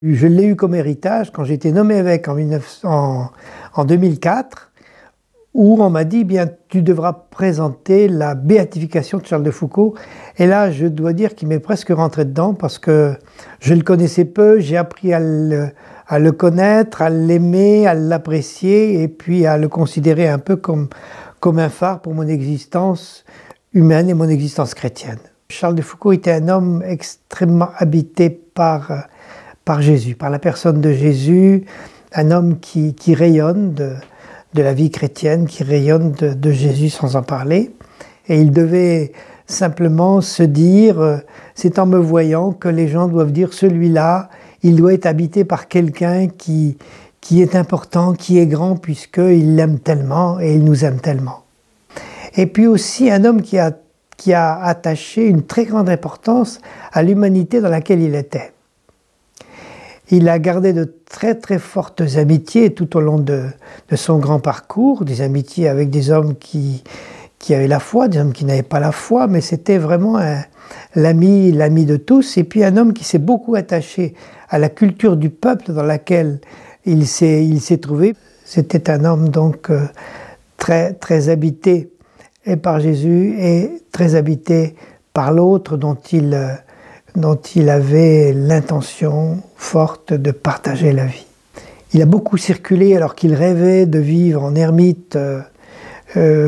Je l'ai eu comme héritage quand j'ai été nommé évêque en 2004, où on m'a dit, bien, tu devras présenter la béatification de Charles de Foucauld. Et là, je dois dire qu'il m'est presque rentré dedans parce que je le connaissais peu, j'ai appris à le connaître, à l'aimer, à l'apprécier et puis à le considérer un peu comme un phare pour mon existence humaine et mon existence chrétienne. Charles de Foucauld était un homme extrêmement habité par Jésus, par la personne de Jésus, un homme qui rayonne de la vie chrétienne, qui rayonne de Jésus sans en parler. Et il devait simplement se dire, c'est en me voyant que les gens doivent dire, celui-là, il doit être habité par quelqu'un qui est important, qui est grand, puisqu'il l'aime tellement et il nous aime tellement. Et puis aussi un homme qui a attaché une très grande importance à l'humanité dans laquelle il était. Il a gardé de très très fortes amitiés tout au long de son grand parcours, des amitiés avec des hommes qui avaient la foi, des hommes qui n'avaient pas la foi, mais c'était vraiment l'ami de tous, et puis un homme qui s'est beaucoup attaché à la culture du peuple dans laquelle il s'est trouvé. C'était un homme donc très, très habité et par Jésus et très habité par l'autre dont il avait l'intention forte de partager la vie. Il a beaucoup circulé alors qu'il rêvait de vivre en ermite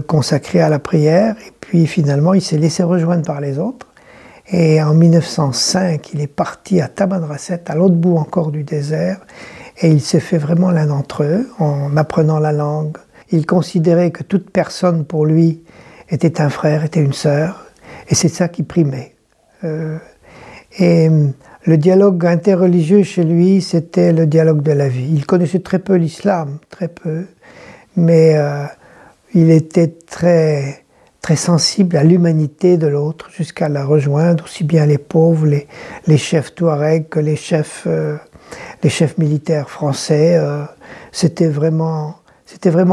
consacré à la prière, et puis finalement il s'est laissé rejoindre par les autres, et en 1905 il est parti à Tamanrasset, à l'autre bout encore du désert, et il s'est fait vraiment l'un d'entre eux en apprenant la langue. Il considérait que toute personne pour lui était un frère, était une sœur, et c'est ça qui primait. Et le dialogue interreligieux chez lui, c'était le dialogue de la vie. Il connaissait très peu l'islam, très peu, mais il était très, très sensible à l'humanité de l'autre, jusqu'à la rejoindre, aussi bien les pauvres, les chefs touaregs que les chefs militaires français. C'était vraiment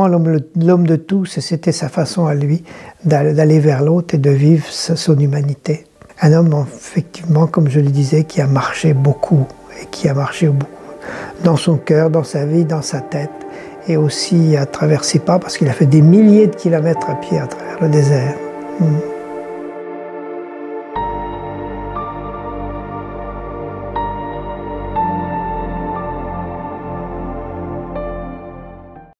l'homme de tous, et c'était sa façon à lui d'aller vers l'autre et de vivre son humanité. Un homme, effectivement, comme je le disais, qui a marché beaucoup, et qui a marché beaucoup dans son cœur, dans sa vie, dans sa tête, et aussi à travers ses pas, parce qu'il a fait des milliers de kilomètres à pied à travers le désert.